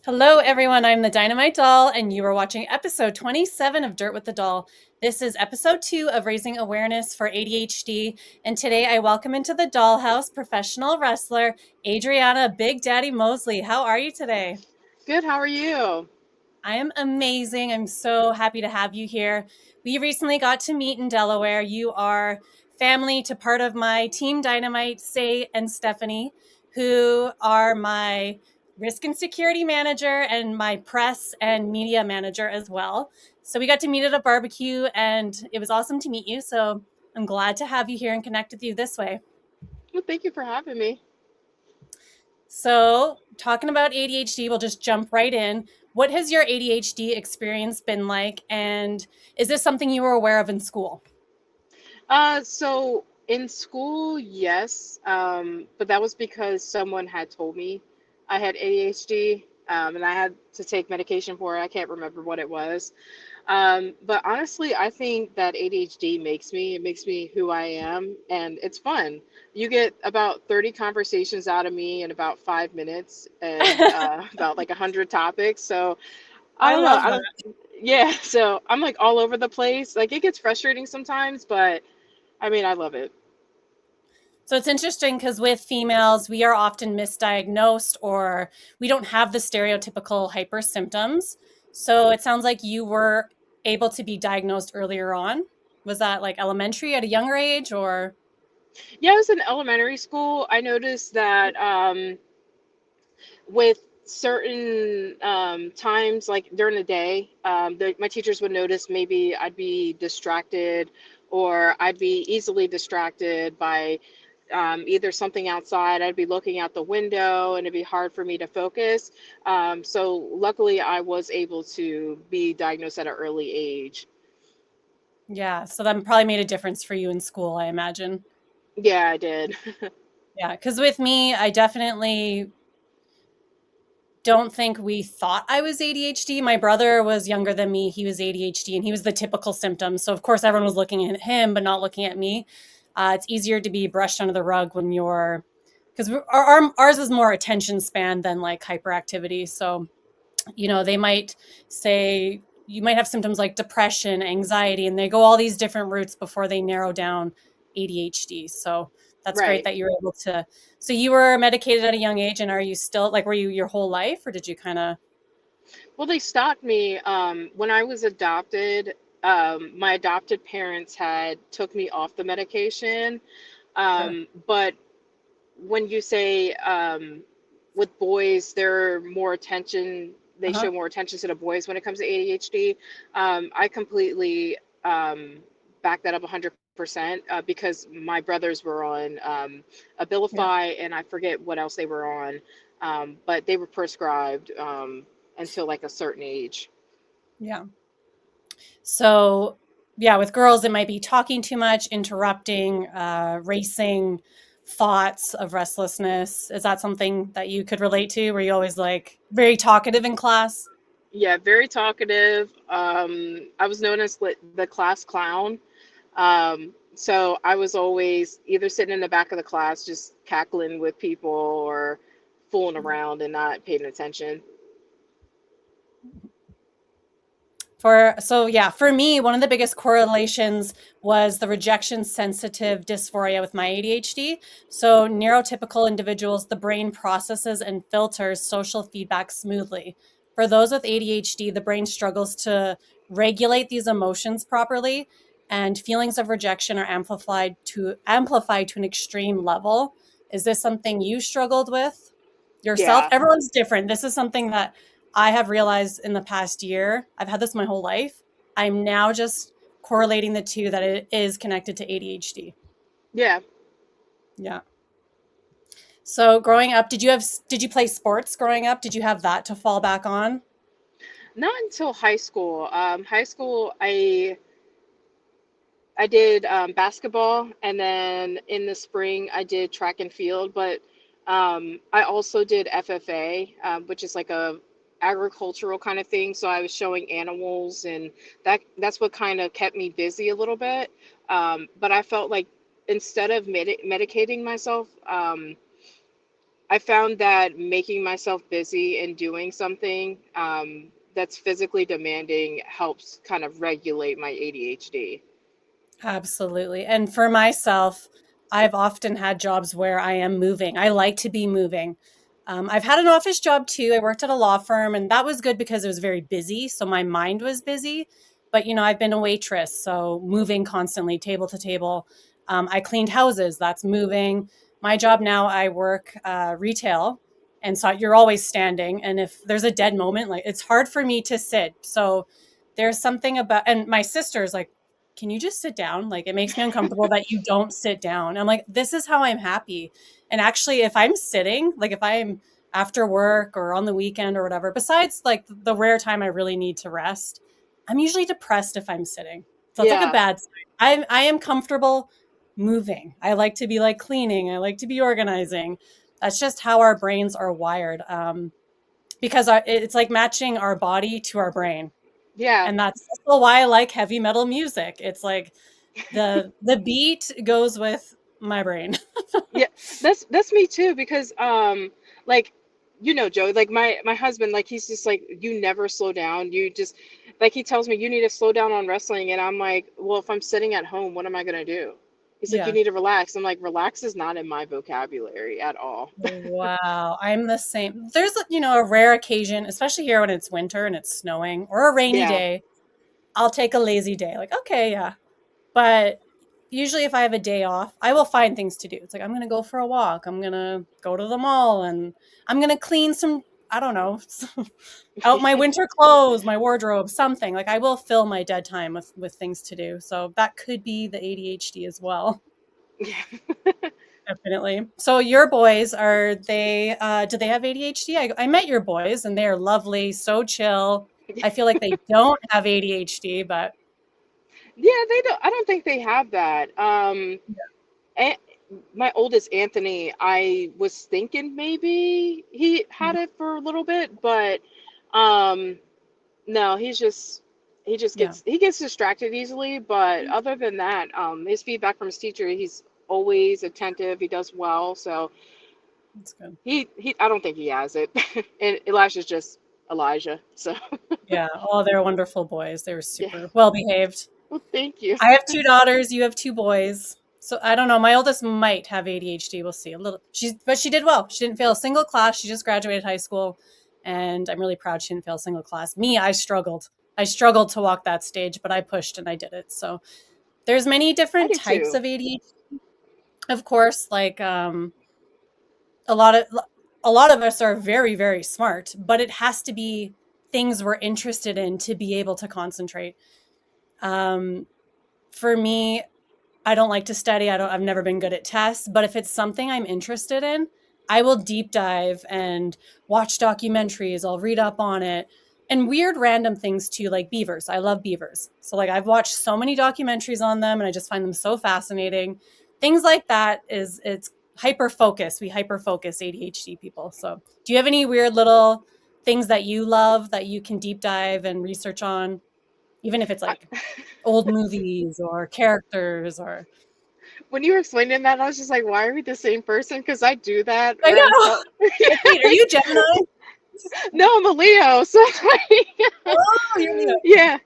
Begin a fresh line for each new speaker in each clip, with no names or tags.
Hello, everyone. I'm the Dynamite Doll, and you are watching episode 27 of Dirt with the Doll. This is episode 2 of Raising Awareness for ADHD. And today I welcome into the dollhouse professional wrestler, Adrianna Big Daddy Mosley. How are you today?
Good, how are you?
I am amazing. I'm so happy to have you here. We recently got to meet in Delaware. You are family to part of my team Dynamite, Say and Stephanie, who are my risk and security manager and my press and media manager as well. So we got to meet at a barbecue and it was awesome to meet you. So I'm glad to have you here and connect with you this way.
Well, thank you for having me.
So, talking about ADHD, we'll just jump right in. What has your ADHD experience been like? And is this something you were aware of in school?
So in school, yes, but that was because someone had told me I had ADHD, and I had to take medication for it. I can't remember what it was. But honestly, I think that ADHD it makes me who I am, and it's fun. You get about 30 conversations out of me in about 5 minutes and about like 100 topics. So I
I
don't know.
love
I
that.
don't, yeah, so I'm like all over the place. Like it gets frustrating sometimes, but I mean, I love it.
So, it's interesting because with females, we are often misdiagnosed or we don't have the stereotypical hyper symptoms. So, it sounds like you were able to be diagnosed earlier on. Was that like elementary at a younger age or?
Yeah, I was in elementary school. I noticed that with certain times, like during the day, my teachers would notice maybe I'd be distracted or I'd be easily distracted by either something outside. I'd be looking out the window and it'd be hard for me to focus. So luckily, I was able to be diagnosed at an early age.
Yeah, so that probably made a difference for you in school, I imagine.
Yeah, I did.
Yeah, because with me, I definitely don't think we thought I was ADHD. My brother was younger than me. He was ADHD and he was the typical symptoms. So, of course, everyone was looking at him, but not looking at me. It's easier to be brushed under the rug when you're, because ours is more attention span than like hyperactivity. So, they might say you might have symptoms like depression, anxiety, and they go all these different routes before they narrow down ADHD. So that's great
Right.
that you were able to. So you were medicated at a young age, and are you still like, were you your whole life, or did you kind of?
Well, they stopped me when I was adopted. My adopted parents had took me off the medication.
Sure.
But when you say with boys, they're more attention. They
Uh-huh.
show more attention to the boys when it comes to ADHD. I completely back that up 100% because my brothers were on
Yeah.
Abilify and I forget what else they were on, but they were prescribed until like a certain age.
Yeah. So, yeah, with girls, it might be talking too much, interrupting, racing thoughts of restlessness. Is that something that you could relate to? Were you always like very talkative in class?
Yeah, very talkative. I was known as the class clown. So I was always either sitting in the back of the class just cackling with people or fooling
Yeah.
around and not paying attention.
For me, one of the biggest correlations was the rejection sensitive dysphoria with my ADHD. So neurotypical individuals, the brain processes and filters social feedback smoothly. For those with ADHD, the brain struggles to regulate these emotions properly, and feelings of rejection are amplified to an extreme level. Is this something you struggled with yourself?
Yeah,
Everyone's different. This is something that I have realized in the past year. I've had this my whole life. I'm now just correlating the two that it is connected to ADHD.
yeah.
Yeah. So growing up, did you play sports growing up? Did you have that to fall back on?
Not until high school. High school, I did basketball, and then in the spring I did track and field. But I also did FFA, which is like a agricultural kind of thing. So I was showing animals, and that's what kind of kept me busy a little bit. But I felt like instead of medicating myself, I found that making myself busy and doing something that's physically demanding helps kind of regulate my ADHD.
Absolutely. And for myself, I've often had jobs where I am moving. I like to be moving. I've had an office job too. I worked at a law firm, and that was good because it was very busy. So my mind was busy. But, I've been a waitress, so moving constantly, table to table. I cleaned houses, that's moving. My job now, I work retail. And so you're always standing. And if there's a dead moment, like it's hard for me to sit. So there's something about, and my sister's like, can you just sit down? Like, it makes me uncomfortable that you don't sit down. I'm like, this is how I'm happy. And actually, if I'm sitting, like if I'm after work or on the weekend or whatever, besides like the rare time I really need to rest, I'm usually depressed if I'm sitting. So it's like a
Yeah,
bad sign. I am comfortable moving. I like to be like cleaning. I like to be organizing. That's just how our brains are wired. Because it's like matching our body to our brain,
yeah.
and that's also why I like heavy metal music. It's like the beat goes with my brain.
Yeah, that's me too because like Joe, like my husband, like he's just like you never slow down. You just like he tells me you need to slow down on wrestling and I'm like, well, if I'm sitting at home, what am I gonna do? He's like, you
Yeah.
need to relax. I'm like, relax is not in my vocabulary at all.
Wow. I'm the same. There's, a rare occasion, especially here when it's winter and it's snowing or a rainy
Yeah.
day, I'll take a lazy day. Like, okay, yeah. But usually if I have a day off, I will find things to do. It's like I'm going to go for a walk. I'm going to go to the mall and I'm going to clean some, I don't know, out my winter clothes, my wardrobe, something. Like I will fill my dead time with things to do. So that could be the ADHD as well.
Yeah.
Definitely. So your boys, are they do they have ADHD? I met your boys and they are lovely, so chill. I feel like they don't have ADHD, but
Yeah, they don't. I don't think they have that. And my oldest Anthony, I was thinking maybe he had it for a little bit, but um, no,
yeah,
he gets distracted easily. But other than that, his feedback from his teacher, he's always attentive. He does well, so
that's good.
he I don't think he has it. And Elijah's just Elijah. So
Yeah. Oh, they're wonderful boys. They were
yeah.
super well behaved.
Well, thank you.
I have two daughters, you have two boys. So I don't know. My oldest might have ADHD. We'll see. A little. But she did well. She didn't fail a single class. She just graduated high school, and I'm really proud she didn't fail a single class. Me, I struggled. I struggled to walk that stage, but I pushed and I did it. So there's many
I
different
do
types
too.
of ADHD. Of course, like a lot of a lot of us are very very smart, but it has to be things we're interested in to be able to concentrate. Um, for me, I don't like to study. I've never been good at tests, but if it's something I'm interested in, I will deep dive and watch documentaries. I'll read up on it and weird random things too, like beavers. I love beavers. So like I've watched so many documentaries on them and I just find them so fascinating. Things like that it's hyper focus. We hyper focus ADHD people. So do you have any weird little things that you love that you can deep dive and research on, even if it's
I,
like old movies or characters or
when you were explaining that, I was just like, why are we the same person? Because I do that
I
where I'm
know.
tell
Like, wait, are you Gemini?
no, I'm a Leo, so like,
Oh, you're Leo.
yeah.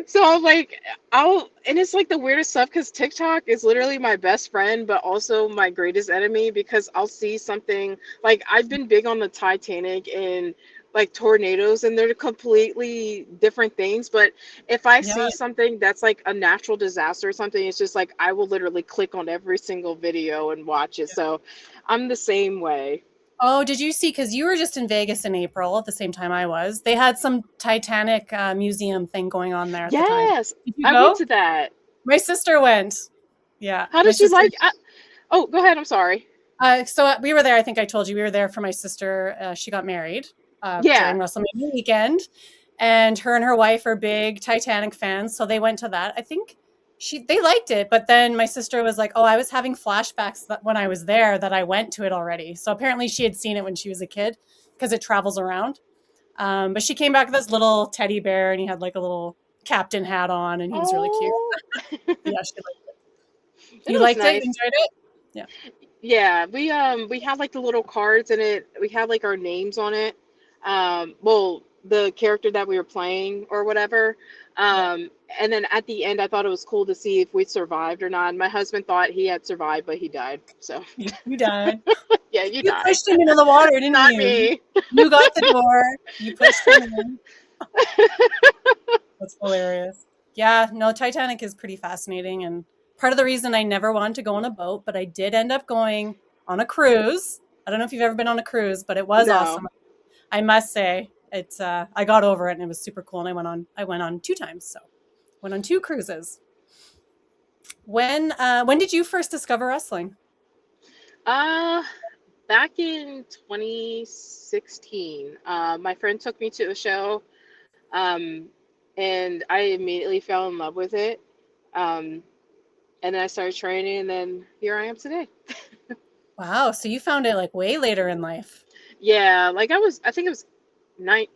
So I'm like, and it's like the weirdest stuff because TikTok is literally my best friend, but also my greatest enemy because I'll see something like I've been big on the Titanic and like tornadoes, and they're completely different things. But if I
Yeah,
see something that's like a natural disaster or something, it's just like I will literally click on every single video and watch it.
yeah.
So I'm the same way.
Oh, did you see? Because you were just in Vegas in April at the same time I was. They had some Titanic museum thing going on there at the time.
Yes,
Did you
I went
go?
to that.
My sister went. Yeah,
How
my
did you
sister.
like? Oh, go ahead. I'm sorry.
So we were there. I think I told you we were there for my sister. She got married during
Yeah.
WrestleMania weekend, and her and her wife are big Titanic fans, so they went to that. I think they liked it, but then my sister was like, "Oh, I was having flashbacks when I was there that I went to it already." So apparently, she had seen it when she was a kid because it travels around. But she came back with this little teddy bear, and he had like a little captain hat on, and he was really cute.
Oh,
Yeah, she liked it.
it
You
was
liked it? You
nice.
enjoyed it? Yeah.
Yeah, we had like the little cards in it. We had like our names on it. Well, the character that we were playing or whatever.
Yeah.
Um, and then at the end, I thought it was cool to see if we survived or not. And my husband thought he had survived, but he died. So
You died.
yeah, you
You
died.
pushed him into the water, didn't
Not
you?
me.
You got the door. You pushed him in. That's hilarious. Yeah, no, Titanic is pretty fascinating. And part of the reason I never wanted to go on a boat, but I did end up going on a cruise. I don't know if you've ever been on a cruise, but it was
No.
awesome. I must say, it's I got over it and it was super cool. And I went on 2 times, so went on 2 cruises. When did you first discover wrestling?
Uh, Back in 2016, my friend took me to a show, um, and I immediately fell in love with it. Um, and then I started training, and then here I am today.
Wow, so you found it like way later in life.
Yeah, like I think it was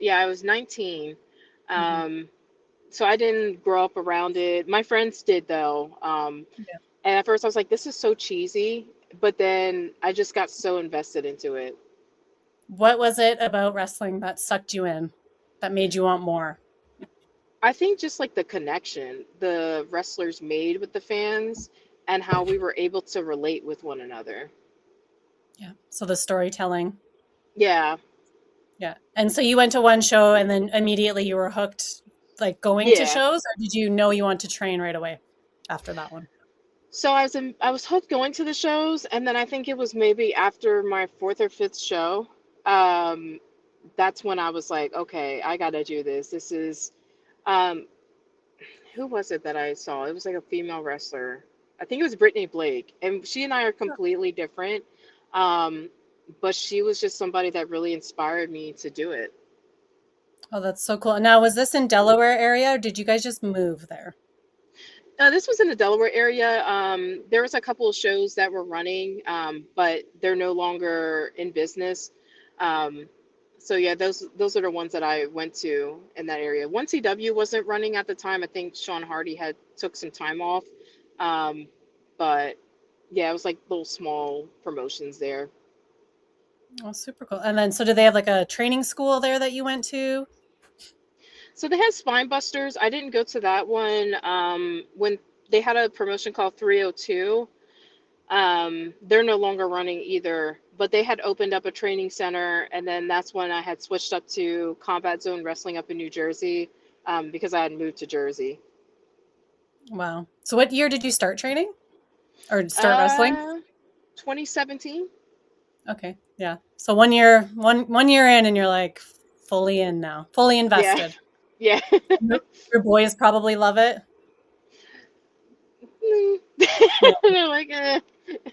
yeah, I was 19.
Hmm.
Um, so I didn't grow up around it. My friends did though.
Yeah.
And at first I was like, this is so cheesy, but then I just got so invested into it.
What was it about wrestling that sucked you in, that made you want more?
I think just like the connection the wrestlers made with the fans and how we were able to relate with one another.
Yeah. So the storytelling.
Yeah,
Yeah. And so you went to one show and then immediately you were hooked, like going to
yeah.
shows, or did you know you want to train right away after that one?
So I was hooked going to the shows, and then I think it was maybe after my fourth or fifth show, um, that's when I was like, okay, I gotta do this. This is um, who was it that I saw? It was like a female wrestler. I think it was Brittany Blake, and she and I are completely different. Um, but she was just somebody that really inspired me to do it.
Oh, that's so cool. Now, was this in Delaware area or did you guys just move there?
This was in the Delaware area. There was a couple of shows that were running, but they're no longer in business. Um, so yeah, those are the ones that I went to in that area. 1CW wasn't running at the time. I think Sean Hardy had took some time off. Um, but yeah, it was like little small promotions there.
Oh, super cool. And then, so did they have like a training school there that you went to?
So they had Spine Busters. I didn't go to that one. When they had a promotion called 302. They're no longer running either, but they had opened up a training center, and then that's when I had switched up to Combat Zone Wrestling up in New Jersey, because I had moved to Jersey.
Wow. So what year did you start training or start wrestling?
Uh, 2017.
Okay. Yeah. So one year in and you're like fully in now, fully
Yeah,
invested.
yeah.
Your boys probably love it. Yeah,
They're like, eh.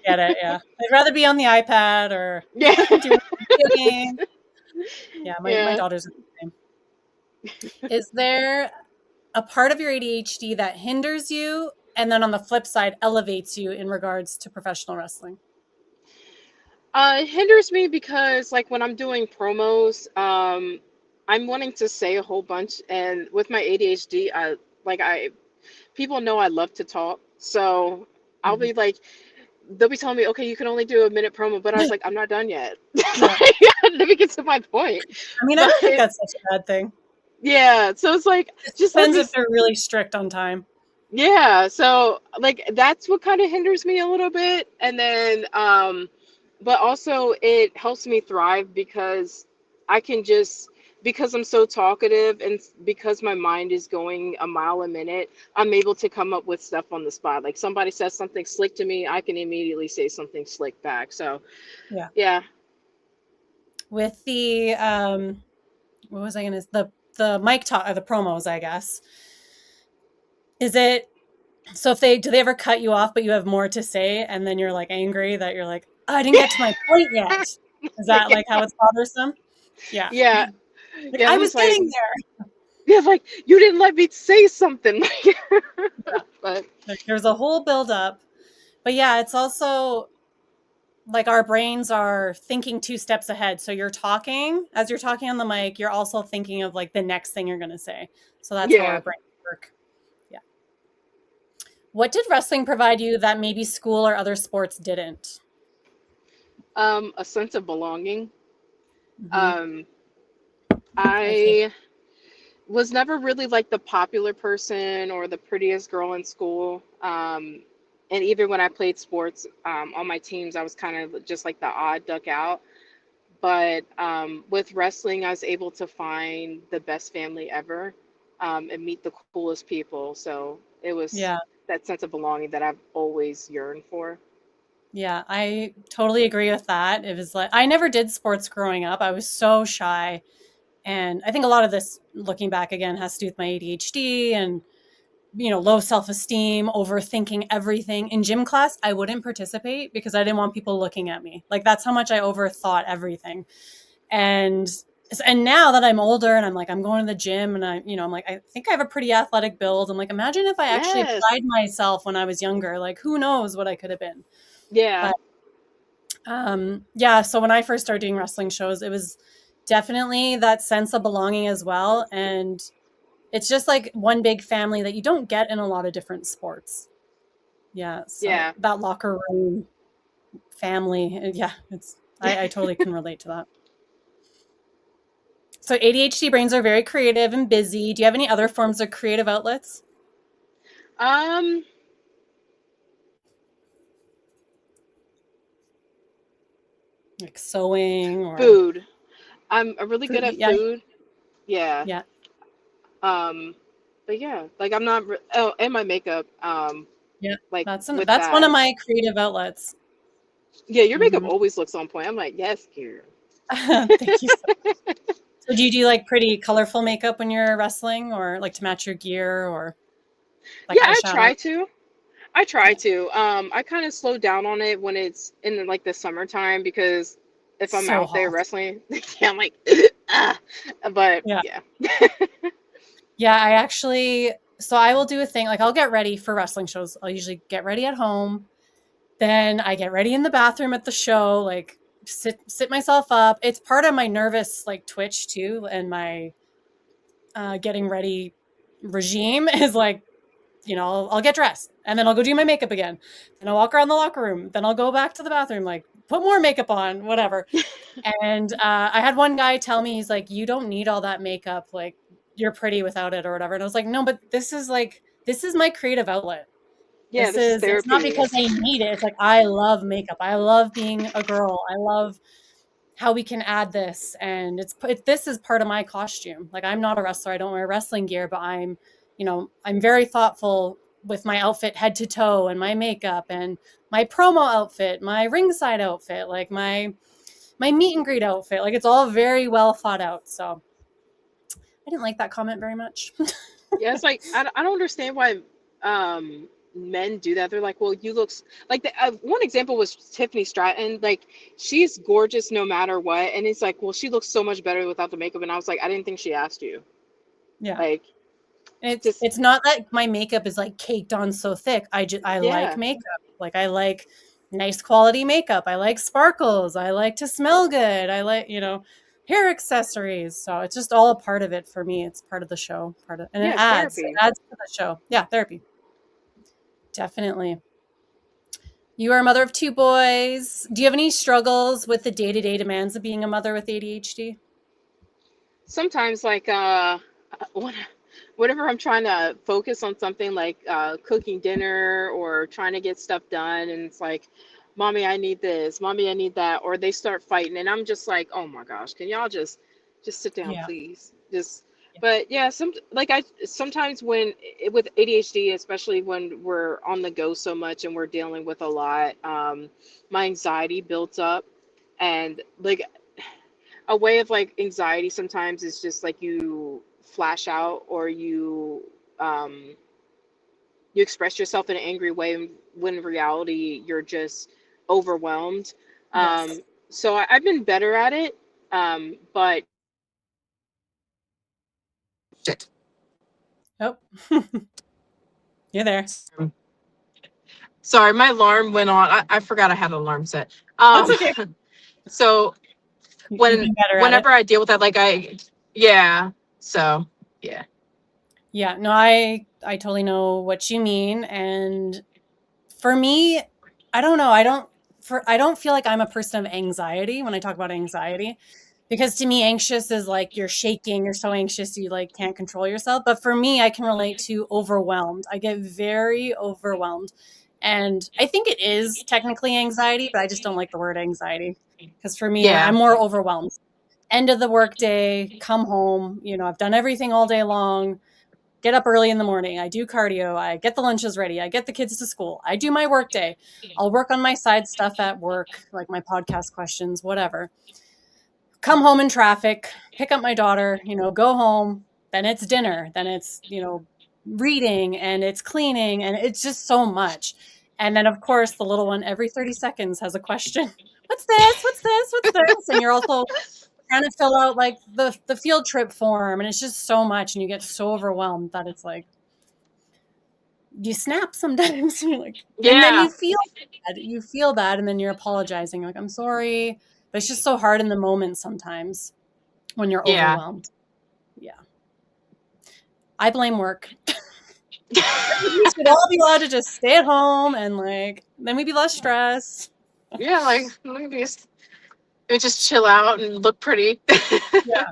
get it. Yeah. I'd rather be on the iPad or
Yeah,
doing video game. Yeah, my
yeah.
daughter's the same. Is there a part of your ADHD that hinders you and then on the flip side elevates you in regards to professional wrestling?
It hinders me because, like, when I'm doing promos, I'm wanting to say a whole bunch, and with my ADHD, I people know I love to talk, so I'll
Mhm.
be like, they'll be telling me, okay, you can only do a minute promo, but I was like, I'm not done yet.
Yeah.
Let me get to my point.
I mean, I
But
don't think that's such a bad thing.
yeah, so it's like,
It
just let
depends
me,
if they're really strict on time.
yeah. So like that's what kind of hinders me a little bit, and then but also it helps me thrive because I can just because I'm so talkative and because my mind is going a mile a minute, I'm able to come up with stuff on the spot. Like somebody says something slick to me, I can immediately say something slick back. So,
Yeah.
yeah.
With the what was I gonna the mic talk the promos, I guess. Is it so if they do they ever cut you off but you have more to say and then you're like angry that you're like, oh, I didn't get to my point yet. Is that
Yeah.
like how it's bothersome? Yeah.
Yeah.
Like
Yeah,
I
I'm
was
just like,
getting there.
yeah, like you didn't let me say something.
Yeah.
But
Like there's a whole build up. But yeah, it's also like our brains are thinking 2 steps ahead. So as you're talking on the mic, you're also thinking of like the next thing you're going to say. So that's how our
yeah.
brains work. Yeah. What did wrestling provide you that maybe school or other sports didn't?
A sense of belonging.
Hmm.
Um,
I feel
I was never really like the popular person or the prettiest girl in school. And even when I played sports on my teams, I was kind of just like the odd duck out. But with wrestling, I was able to find the best family ever, and meet the coolest people. So it was
yeah.
that sense of belonging that I've always yearned for.
Yeah, I totally agree with that. It was like I never did sports growing up. I was so shy. And I think a lot of this, looking back again, has to do with my ADHD and, low self-esteem, overthinking everything. In gym class, I wouldn't participate because I didn't want people looking at me. Like that's how much I overthought everything. And and now that I'm older and I'm like I'm going to the gym and I'm like I think I have a pretty athletic build. I'm like imagine if I actually
Yes.
applied myself when I was younger. Like who knows what I could have been.
Yeah.
But yeah, so when I first started doing wrestling shows, it was definitely that sense of belonging as well. And it's just like one big family that you don't get in a lot of different sports. Yeah, so
Yeah.
that locker room family, yeah, I totally can relate to that. So ADHD brains are very creative and busy. Do you have any other forms of creative outlets?
um,
Like sewing or
Food. I'm really
food?
good at
Yeah,
food. Yeah.
yeah,
Um, but yeah, like I'm not. Oh, and my makeup.
yeah.
Like with
That's one of
that.
my creative outlets.
Yeah, your makeup
Hmm.
always looks on point. I'm like, yes, Kira.
Thank you so So do you do like pretty colorful makeup when you're wrestling or like to match your gear or like
Yeah, I
eyeshadow?
try to. I try
Yeah.
to. I kind of slow down on it when it's in like the summertime because if I'm
So
out there
hot.
wrestling, yeah, I'm like, ah. But
Yeah.
yeah,
Yeah, I actually so I will do a thing like I'll get ready for wrestling shows. I'll usually get ready at home. Then I get ready in the bathroom at the show, like sit myself up. It's part of my nervous like twitch too and my getting ready regime is like I'll get dressed and then I'll go do my makeup again. Then I'll walk around the locker room. Then I'll go back to the bathroom, like put more makeup on, whatever. And I had one guy tell me, he's like, you don't need all that makeup. Like you're pretty without it or whatever. And I was like, no, but this is my creative outlet.
yeah, this is
It's not
therapy.
because I need it. It's like, I love makeup. I love being a girl. I love how we can add this and this is part of my costume. Like I'm not a wrestler, I don't wear wrestling gear, but I'm very thoughtful with my outfit head to toe and my makeup and my promo outfit, my ringside outfit, like my meet and greet outfit. Like it's all very well thought out. So I didn't like that comment very much.
Yeah, it's like I don't understand why um men do that. They're like, well, you look like one example was Tiffany Stratton. Like she's gorgeous no matter what, and it's like, well, she looks so much better without the makeup. And I was like, I didn't think she asked you.
Yeah.
Like, just
It's not that my makeup is like caked on so thick. I like
yeah,
makeup. Like I like nice quality makeup. I like sparkles. I like to smell good. I like, hair accessories. So it's just all a part of it for me. It's part of the show, and
yeah, it's
it
therapy.
adds to the show. Yeah, therapy. Definitely. You are a mother of two boys. Do you have any struggles with the day-to-day demands of being a mother with ADHD?
Sometimes like when, whenever I'm trying to focus on something like cooking dinner or trying to get stuff done, and it's like, mommy, I need this, mommy, I need that, or they start fighting, and I'm just like, oh my gosh, can y'all just sit down,
Yeah.
please? Just but yeah, I sometimes when with ADHD, especially when we're on the go so much and we're dealing with a lot, my anxiety builds up, and like a way of like anxiety sometimes is just like you flash out or um you express yourself in an angry way when in reality you're just overwhelmed.
Yes.
So I've been better at it, but shit.
Oh, you're there.
Sorry, my alarm went on. I forgot I had an alarm set.
That's okay.
So
You've been better at it.
whenever I deal with that, yeah. So yeah.
Yeah, no, I totally know what you mean, and for me, I don't know, I don't I don't feel like I'm a person of anxiety when I talk about anxiety, because to me, anxious is like you're shaking, you're so anxious you like can't control yourself. But for me, I can relate to overwhelmed. I get very overwhelmed. And I think it is technically anxiety, but I just don't like the word anxiety, because for me,
Yeah.
I'm more overwhelmed. End of the workday, come home, I've done everything all day long, get up early in the morning, I do cardio, I get the lunches ready, I get the kids to school, I do my workday, I'll work on my side stuff at work, like my podcast questions, whatever. Come home in traffic, pick up my daughter, go home, then it's dinner, then it's, reading, and it's cleaning, and it's just so much. And then, of course, the little one every 30 seconds has a question. What's this? What's this? What's this? And you're also trying to fill out like the field trip form, and it's just so much, and you get so overwhelmed that it's like you snap sometimes. You're like, and then
Yeah.
you feel bad, and then you're apologizing, like, I'm sorry, but it's just so hard in the moment sometimes when you're
Yeah.
overwhelmed. Yeah, I blame work. We should all be allowed to just stay at home, and like then we'd be less stressed.
Yeah, like maybe just chill out and look pretty.
Yeah,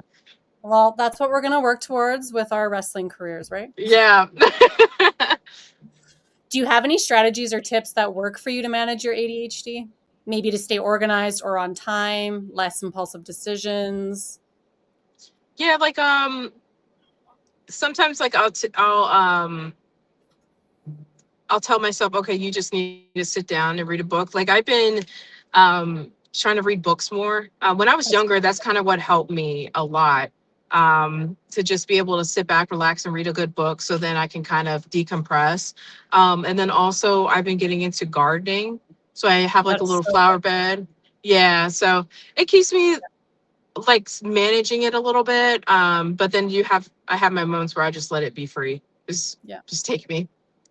well, that's what we're going to work towards with our wrestling careers, right?
Yeah.
Do you have any strategies or tips that work for you to manage your ADHD? Maybe to stay organized or on time, less impulsive decisions?
Yeah, like sometimes like I'll tell myself, okay, you just need to sit down and read a book. Like I've been trying to read books more. When I was younger, that's kind of what helped me a lot. To just be able to sit back, relax, and read a good book, so then I can kind of decompress. And then also, I've been getting into gardening, so I have like
That
a
is
little
so
flower
good.
bed. Yeah, so it keeps me like managing it a little bit. But then I have my moments where I just let it be free.
Yeah.
Just take me.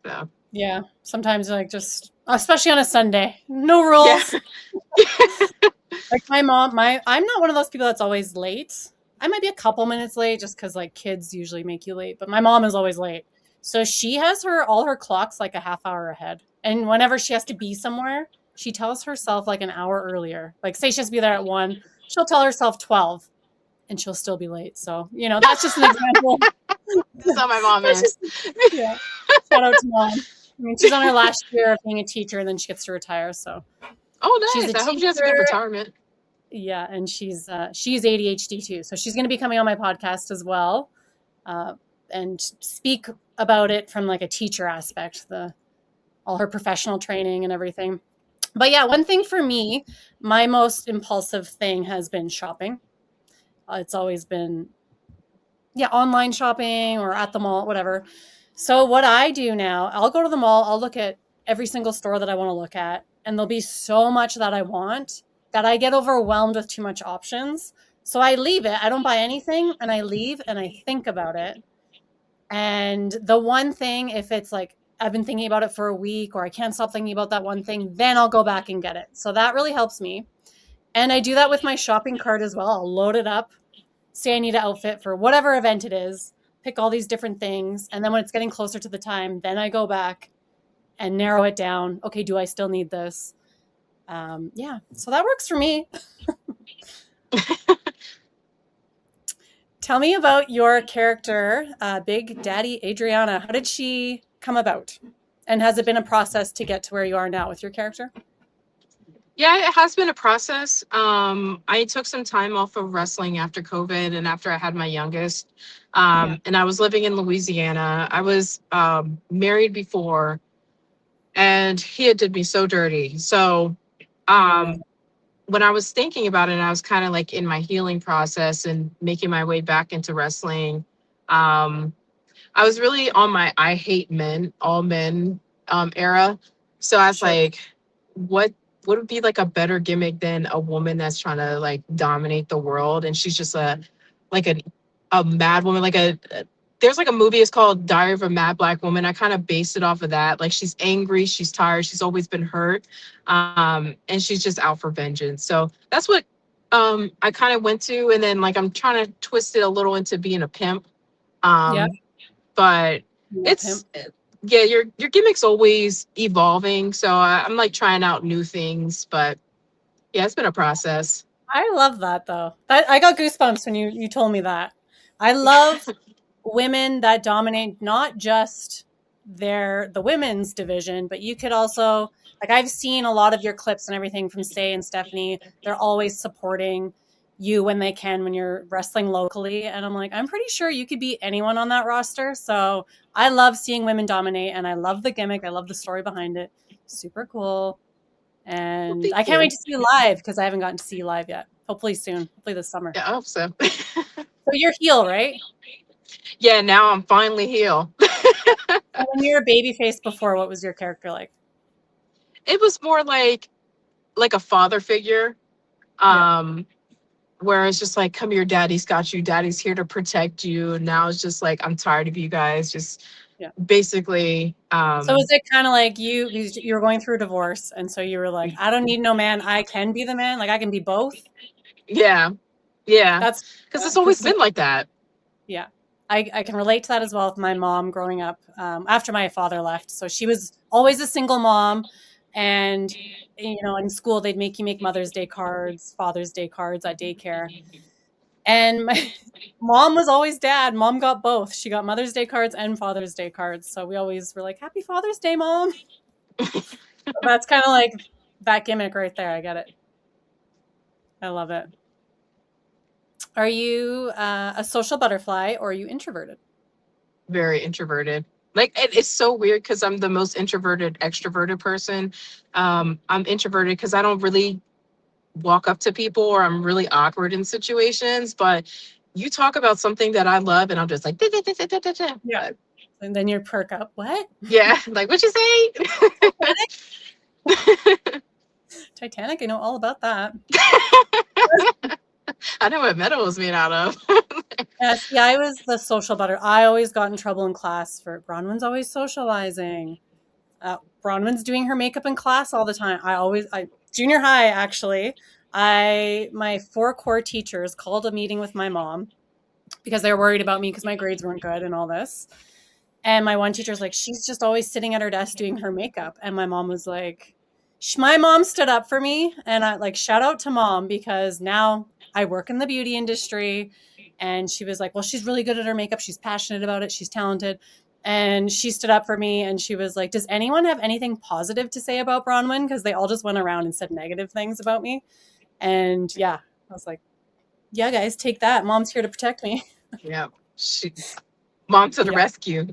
So
Yeah. Sometimes like just, especially on a Sunday, no
yeah.
rules. Like my mom, I'm not one of those people that's always late. I might be a couple minutes late just because like kids usually make you late, but my mom is always late. So she has all her clocks like a half hour ahead. And whenever she has to be somewhere, she tells herself like an hour earlier. Like say she has to be there at 1, she'll tell herself 12 and she'll still be late. So, that's just an example.
That's how my mom
That's
is.
just, yeah. Shout out to mom. I mean, she's on her last year of being a teacher, and then she gets to retire. So
Oh,
she's a
nice. I hope she has a good
teacher.
retirement.
Yeah, and she's ADHD too, so she's going to be coming on my podcast as well, uh, and speak about it from like a teacher aspect, all her professional training and everything. But yeah, one thing for me, my most impulsive thing has been shopping. It's always been online shopping or at the mall, whatever. So what I do now, I'll go to the mall, I'll look at every single store that I want to look at, and there'll be so much that I want that I get overwhelmed with too much options. So I leave it. I don't buy anything, and I leave and I think about it. And the one thing, if it's like I've been thinking about it for a week or I can't stop thinking about that one thing, then I'll go back and get it. So that really helps me. And I do that with my shopping cart as well. I'll load it up, say I need an outfit for whatever event it is, pick all these different things. And then when it's getting closer to the time, then I go back and narrow it down. Okay, do I still need this? Yeah, so that works for me. Tell me about your character, Big Daddy Adrianna. How did she come about? And has it been a process to get to where you are now with your character?
Yeah, it has been a process. I took some time off of wrestling after COVID and after I had my youngest.
Yeah.
And I was living in Louisiana. I was married before, and he had did me so dirty. So
Oh, no.
um, when I was thinking about it, and I was kind of like in my healing process and making my way back into wrestling. Um, I was really on my I hate men, all men era. So I was
Sure.
like, what would be like a better gimmick than a woman that's trying to like dominate the world? And she's just like a mad woman, there's like a movie, it's called Diary of a Mad Black Woman. I kind of based it off of that. Like she's angry, she's tired, she's always been hurt. And she's just out for vengeance. So that's what I kind of went to. And then like I'm trying to twist it a little into being a pimp.
Yeah.
Um, but
You want
it's
pimp.
yeah, your gimmick's always evolving. So I'm like trying out new things, but yeah, it's been a process.
I love that though. That I got goosebumps when you told me that. I love women that dominate not just the women's division, but you could also, like, I've seen a lot of your clips and everything from Say and Stephanie. They're always supporting you when they can when you're wrestling locally, and I'm like, I'm pretty sure you could beat anyone on that roster. So I love seeing women dominate, and I love the gimmick. I love the story behind it. Super cool.
Well,
And
thank
I can't wait
you.
to see you live because I haven't gotten to see you live yet. Hopefully soon. Hopefully this summer.
Yeah, I hope so.
So you're heel, right?
Yeah, now I'm finally healed.
So when you were babyface before, what was your character like?
It was more like a father figure.
Yeah.
Um, where it's just like, come here, daddy's got you, daddy's here to protect you. And now it's just like, I'm tired of you guys. Just
Yeah.
basically,
So is it kind of like you were going through a divorce, and so you were like, I don't need no man, I can be the man, like I can be both.
yeah, yeah.
That's
Because it's
because
always been like that.
yeah, I can relate to that as well with my mom growing up after my father left. So she was always a single mom, and in school they'd make you make Mother's Day cards, Father's Day cards at daycare, and my mom was always dad. Mom got both. She got Mother's Day cards and Father's Day cards. So we always were like, Happy Father's Day, Mom. That's kind of like that gimmick right there. I get it. I love it. Are you a social butterfly or are you introverted?
Very introverted. Like it's so weird because I'm the most introverted, extroverted person. I'm introverted because I don't really walk up to people, or I'm really awkward in situations. But you talk about something that I love, and I'm just like, "Da, da, da, da, da, da, da."
Yeah. And then you perk up. What?
Yeah, like what you say?
Titanic? Titanic? I know all about that.
I know what metal was made out of.
Yes, yeah, I was the social butter. I always got in trouble in class for Bronwyn's always socializing. Bronwyn's doing her makeup in class all the time. Junior high actually, my four core teachers called a meeting with my mom because they were worried about me because my grades weren't good and all this. And my one teacher's like, she's just always sitting at her desk doing her makeup. And my mom was like, my mom stood up for me. And I like, shout out to mom because now I work in the beauty industry. And she was like, well, she's really good at her makeup. She's passionate about it. She's talented. And she stood up for me and she was like, does anyone have anything positive to say about Bronwyn? Because they all just went around and said negative things about me. And yeah, I was like, yeah, guys, take that. Mom's here to protect me.
Yeah, she, mom to the
Yeah.
rescue.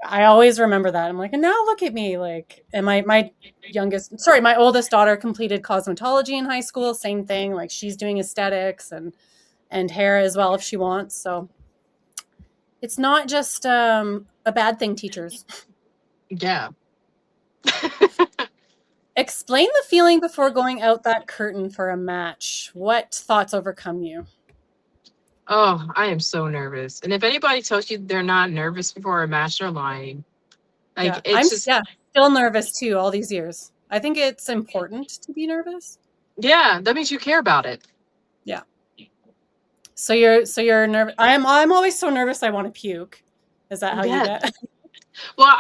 I always remember that. I'm like, and now look at me. Like, and my oldest daughter completed cosmetology in high school. Same thing. Like, she's doing aesthetics and hair as well if she wants. So it's not just a bad thing, teachers.
Yeah.
Explain the feeling before going out that curtain for a match. What thoughts overcome you?
Oh, I am so nervous. And if anybody tells you they're not nervous before a match, they're lying. Like
Yeah,
it's just,
yeah, still nervous too all these years. I think it's important to be nervous.
yeah, that means you care about it.
Yeah. So you're nervous. I'm always so nervous I want to puke. Is that how you
Yeah.
get?
Well,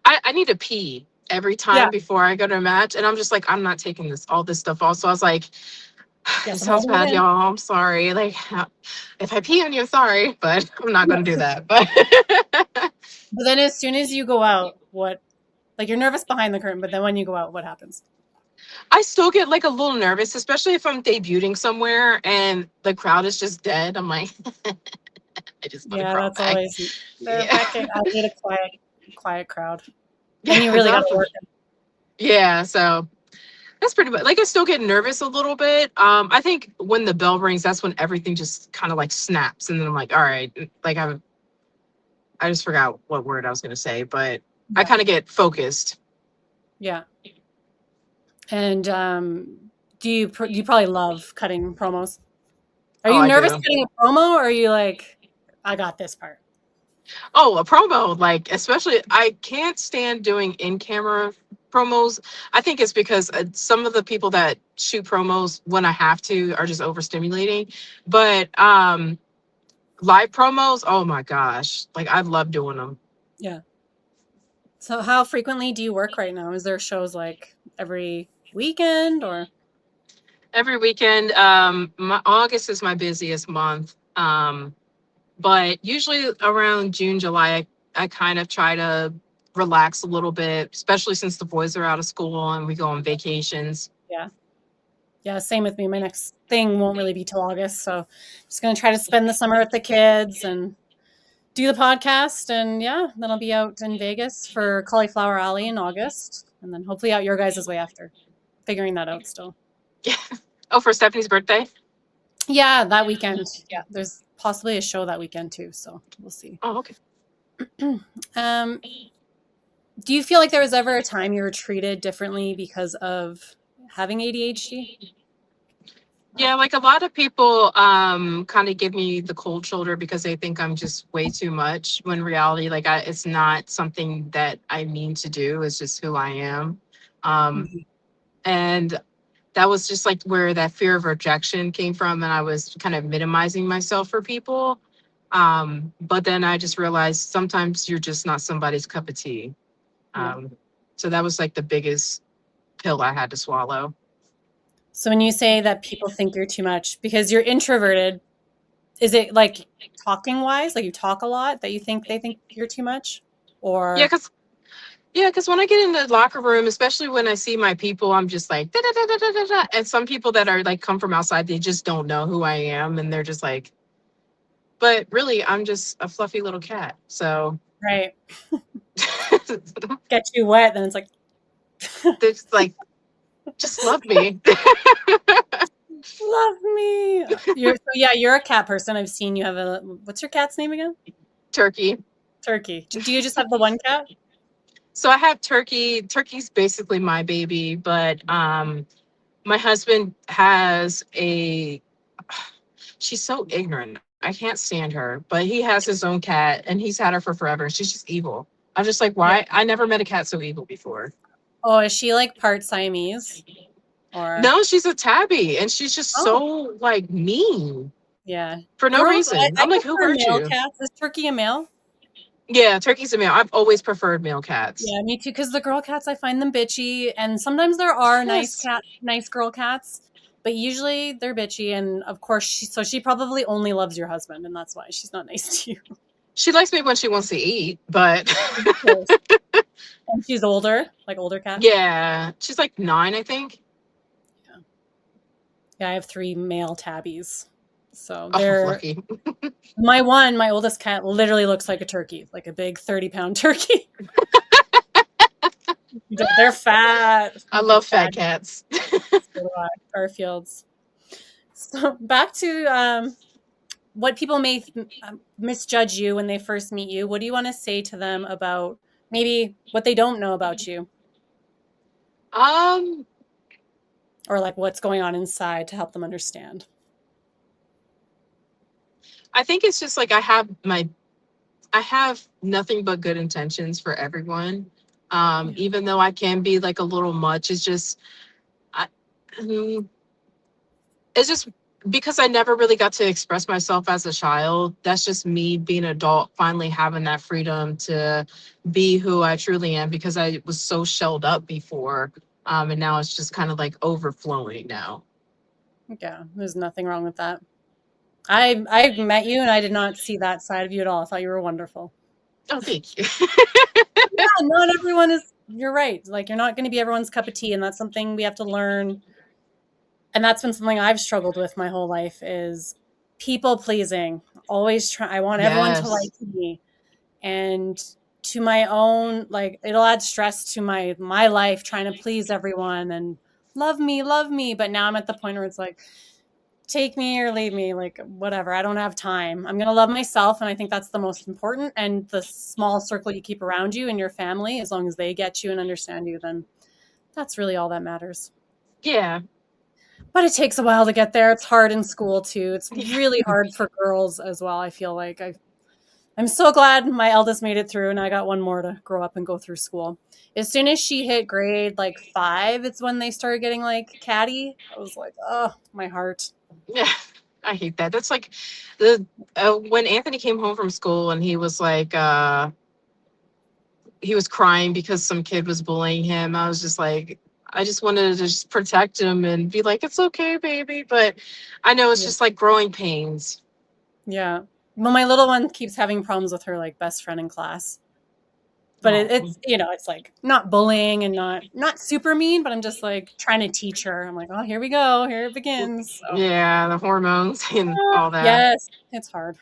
I need to pee every
Yeah.
time before I go to a match, and I'm just like, I'm not taking all this stuff off. So I was like,
Yes,
it
I'm
sounds
holding it
bad,
in.
y'all. I'm sorry. Like, if I pee on you, I'm sorry, but I'm not going to do that. But
But then as soon as you go out, what like you're nervous behind the curtain, but then when you go out, what happens?
I still get like a little nervous, especially if I'm debuting somewhere and the crowd is just dead. I'm like, I just want to
Yeah,
crawl
that's
back.
always they're
Yeah.
back. I need a quiet crowd. Then
Yeah,
you really got to
exactly.
work.
Yeah, so that's pretty much like I still get nervous a little bit. I think when the bell rings, that's when everything just kind of like snaps, and then I'm like, all right, like I just forgot what word I was gonna say, but I
Yeah.
kind of get focused.
Yeah. And you probably love cutting promos? Are
Oh,
you
I
nervous
do.
cutting a promo, or are you like, I got this part?
Oh, a promo, like especially I can't stand doing in-camera promos. I think it's because some of the people that shoot promos when I have to are just overstimulating. But live promos, oh my gosh, like I love doing them.
Yeah. So how frequently do you work right now? Is there shows like every weekend or?
Every weekend. My August is my busiest month. But usually around June, July, I kind of try to relax a little bit, especially since the boys are out of school and we go on vacations.
Yeah. Yeah, same with me. My next thing won't really be till August, so I'm just gonna try to spend the summer with the kids and do the podcast, and yeah, then I'll be out in Vegas for Cauliflower Alley in August, and then hopefully out your guys' way after. Figuring that out still.
Oh, for Stephanie's birthday?
Yeah, that weekend. Yeah, there's possibly a show that weekend too, so we'll see.
Oh, okay.
um, do you feel like there was ever a time you were treated differently because of having ADHD?
Yeah, like a lot of people kind of give me the cold shoulder because they think I'm just way too much. When in reality, like it's not something that I mean to do. It's just who I am. Um,
Mhm.
and that was just like where that fear of rejection came from, and I was kind of minimizing myself for people. But then I just realized sometimes you're just not somebody's cup of tea.
Yeah.
um, so that was like the biggest pill I had to swallow.
So when you say that people think you're too much because you're introverted, is it like talking wise, like you talk a lot that you think they think you're too much?
Yeah,
Or
because when I get in the locker room, especially when I see my people, I'm just like da, da, da, da, da, da, da. And some people that are like come from outside, they just don't know who I am, and they're just like, but really, I'm just a fluffy little cat. So
right,
they're
get you wet, then it's like
just like, just love me.
love me. You're so yeah, you're a cat person. I've seen you have a what's your cat's name again?
Turkey.
Turkey. Do you just have the one cat?
So I have Turkey. Turkey's basically my baby, but my husband has a. She's so ignorant. I can't stand her, but he has his own cat, and he's had her for forever. She's just evil. I'm just like,
Yeah.
why? I never met a cat so evil before.
Oh, is she like part Siamese or?
No, she's a tabby, and she's just
Oh,
so like mean
yeah.
for no
Girls,
reason.
I
I'm like, who
prefer
hurt
male
you?
cats. Is Turkey a male?
Yeah, Turkey's a male. I've always preferred male cats.
Yeah, me too. Because the girl cats, I find them bitchy, and sometimes there are
Yes.
nice girl cats, but usually they're bitchy. And of course, she probably only loves your husband, and that's why she's not nice to you.
She likes me when she wants to eat, but
Of course. And she's older, like older cat.
yeah, she's like 9, I think.
Yeah, yeah. I have three male tabbies, so
Oh,
they're
lucky.
my oldest cat, literally looks like a turkey, like a big 30-pound turkey. They're fat,
I love fat
fat.
cats.
So do I. Garfield's. So back to what people may misjudge you when they first meet you. What do you want to say to them about maybe what they don't know about you
Um,
or like what's going on inside to help them understand?
I think it's just like I have nothing but good intentions for everyone.
Yeah.
Even though I can be like a little much, I, mm, it's just because I never really got to express myself as a child. That's just me being an adult, finally having that freedom to be who I truly am because I was so shelled up before. And now it's just kind of like overflowing now.
Yeah, there's nothing wrong with that. I met you and I did not see that side of you at all. I thought you were wonderful.
Oh, thank you.
Yeah, not everyone is. You're right. Like you're not going to be everyone's cup of tea, and that's something we have to learn. And that's been something I've struggled with my whole life is people pleasing. Always try. I want everyone to
Yes.
like me, and to my own like it'll add stress to my life trying to please everyone and love me. But now I'm at the point where it's like take me or leave me, like whatever. I don't have time. I'm gonna love myself, and I think that's the most important. And the small circle you keep around you and your family, as long as they get you and understand you, then that's really all that matters.
Yeah.
But it takes a while to get there. It's hard in school too. It's really hard for girls as well. I feel like I'm so glad my eldest made it through, and I got one more to grow up and go through school. As soon as she hit grade like 5, it's when they started getting like catty. I was like, oh, my heart.
Yeah. I hate that. That's like the when Anthony came home from school and he was like,
he was crying because some kid was bullying him. I was just like, I just wanted to just protect him and be like, it's okay, baby. But I know it's
Yeah.
just like growing pains.
Yeah. Well, my little one keeps having problems with her like best friend in class. But
Oh,
it's it's like not bullying and not super mean, but I'm just like trying to teach her. I'm like, oh, here we go, here it begins. So
yeah, the hormones and all that.
yes, it's hard.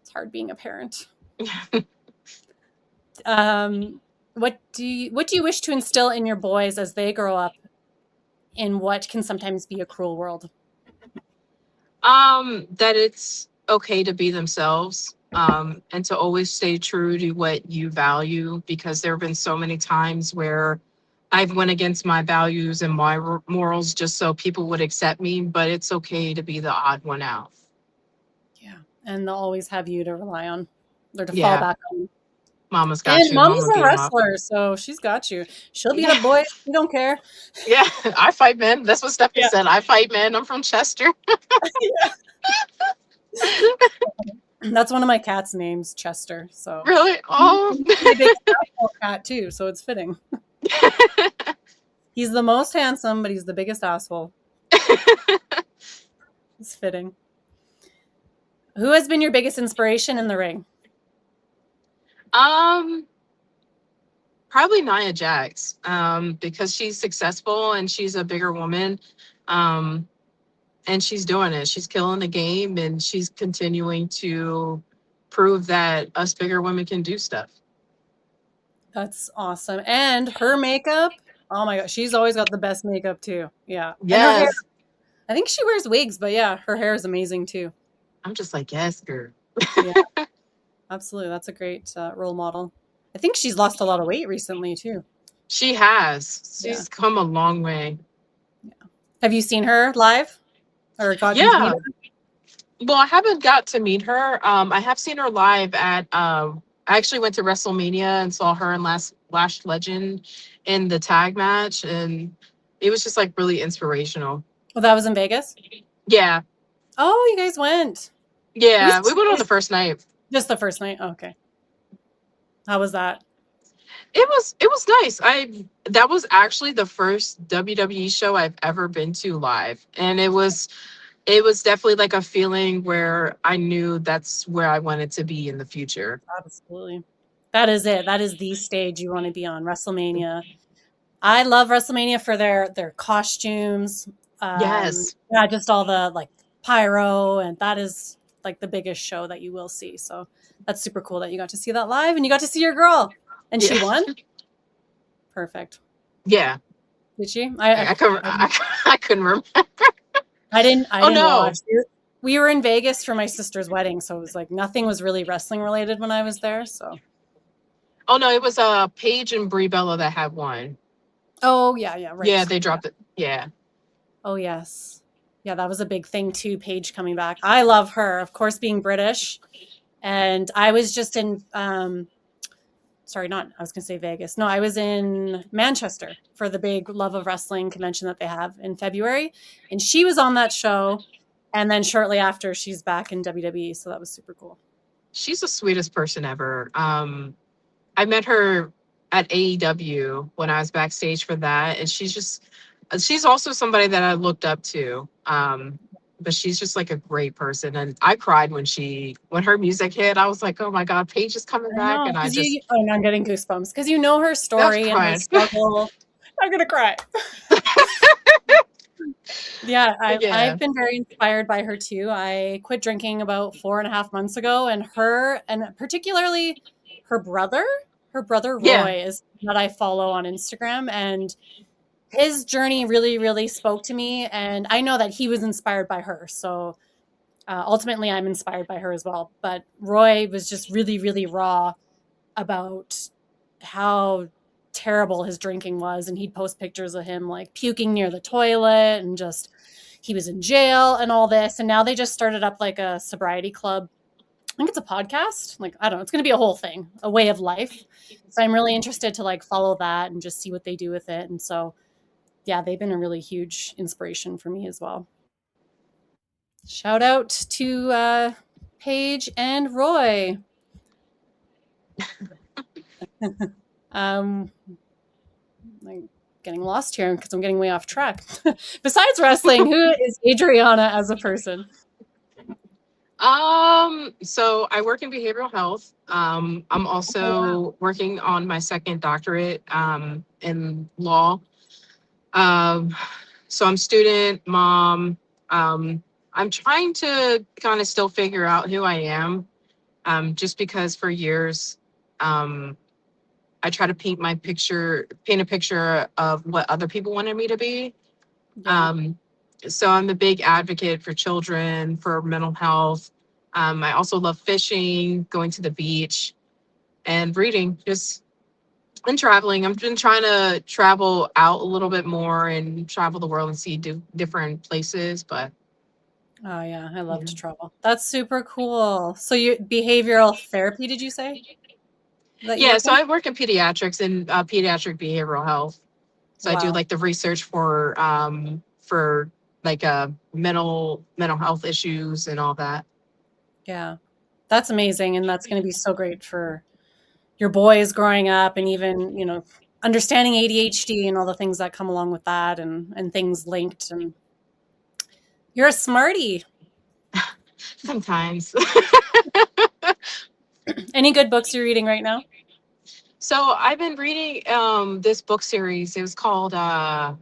It's hard being a parent. Um, what do you wish to instill in your boys as they grow up in what can sometimes be a cruel world?
That it's okay to be themselves, and to always stay true to what you value, because there have been so many times where I've went against my values and my morals just so people would accept me, but it's okay to be the odd one out.
Yeah, and they'll always have you to rely on or to fall
Yeah,
back on.
mama's got
And
you.
mom's
Mama
a
beat him up.
wrestler, so she's got you. She'll beat
Yeah,
up boys. We don't care.
yeah. I fight men. That's what Stephanie
Yeah.
said. I fight men. I'm from Chester.
That's one of my cat's names, Chester. So
Really?
he's
Oh.
my biggest asshole cat too, so it's fitting. He's the most handsome, but he's the biggest asshole. It's fitting. Who has been your biggest inspiration in the ring?
um. Probably Nia Jax, because she's successful and she's a bigger woman, um, and she's doing it. She's killing the game, and she's continuing to prove that us bigger women can do stuff.
That's awesome. And her makeup, oh my god, she's always got the best makeup too. Yeah. And her hair,
Yes,
I think she wears wigs, but yeah, her hair is amazing too.
I'm just like, yes, girl.
Yeah, absolutely. That's a great role model. I think she's lost a lot of weight recently too.
She has.
Yeah.
She's come a long way.
Have you seen her live or gotten to meet
Yeah.
her?
Well, I haven't got to meet her. I have seen her live at. I actually went to WrestleMania and saw her and Lash Legend in the tag match, and it was just like really inspirational.
Well, that was in Vegas.
Yeah,
Oh, you guys went. Who's
yeah, we went on the first night.
just the first night? Oh, okay. How was that?
It was nice. I That was actually the first WWE show I've ever been to live, and it was definitely like a feeling where I knew that's where I wanted to be in the future.
Absolutely. That is it. That is the stage you want to be on, WrestleMania. I love WrestleMania for their costumes.
Yes.
Yeah, just all the like pyro, and that is like the biggest show that you will see. So that's super cool that you got to see that live and you got to see your girl. And she
Yeah.
won? Perfect.
Yeah.
Did she?
I couldn't. I couldn't remember.
I
Oh
didn't
no.
watch. We were in Vegas for my sister's wedding, so it was like nothing was really wrestling related when I was there. So
Oh no. It was Paige and Brie Bella that had one.
oh yeah, yeah,
Yeah,
right.
they
Yeah.
dropped it. Yeah.
Oh yes. Yeah, that was a big thing too, Paige coming back. I love her, of course, being British. And I was just in sorry, not I was gonna say Vegas. No, I was in Manchester for the big Love of Wrestling convention that they have in February. And she was on that show. And then shortly after she's back in WWE. So that was super cool.
She's the sweetest person ever. I met her at AEW when I was backstage for that, and she's also somebody that I looked up to. But she's just like a great person, and I cried when her music hit. I was like, oh my god, Paige is coming
I
back,
know.
and I
Because
just
oh, I'm getting goosebumps. Because you know her
that's
story and her
crying.
struggle. I'm gonna cry. Yeah,
Yeah,
I've been very inspired by her too. I quit drinking about 4.5 months ago, and her, and particularly her brother
yeah,
Roy is that I follow on Instagram, and his journey really, really spoke to me. And I know that he was inspired by her. So ultimately, I'm inspired by her as well. But Roy was just really, really raw about how terrible his drinking was, and he'd post pictures of him like puking near the toilet and just he was in jail and all this. And now they just started up like a sobriety club. I think it's a podcast. Like, I don't know, it's going to be a whole thing, a way of life. So I'm really interested to like follow that and just see what they do with it. And so yeah, they've been a really huge inspiration for me as well. Shout out to Paige and Roy. I'm getting lost here because I'm getting way off track. Besides wrestling, who is Adrianna as a person?
So I work in behavioral health. I'm also working on my second doctorate in law. So I'm student, mom. I'm trying to kind of still figure out who I am. Just because for years, I try to paint a picture of what other people wanted me to be.
Yeah.
So I'm a big advocate for children, for mental health. I also love fishing, going to the beach, and reading. And traveling. I've been trying to travel out a little bit more and travel the world and see different places. But
Oh yeah, I love
yeah,
to travel. That's super cool. So you behavioral therapy, did you say that you
yeah.
work
So
in?
I work in pediatrics and pediatric behavioral health. So I do
Wow.
like the research for like mental health issues and all that.
Yeah. That's amazing, and that's going to be so great for your boys growing up, and even, understanding ADHD and all the things that come along with that, and things linked. And you're a smarty.
Sometimes.
Any good books you're reading right now?
So I've been reading this book series. It was called The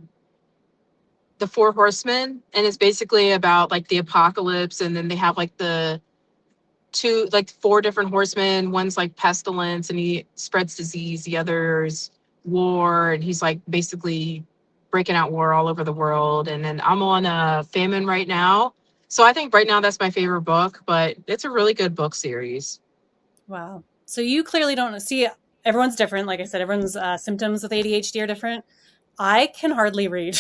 Four Horsemen, and it's basically about like the apocalypse, and then they have like four different horsemen. One's like pestilence and he spreads disease, the other's war, and he's like basically breaking out war all over the world. And then I'm on a famine right now. So I think right now that's my favorite book, but it's a really good book series.
Wow. So you clearly don't see, everyone's different. Like I said, everyone's symptoms with ADHD are different. I can hardly read.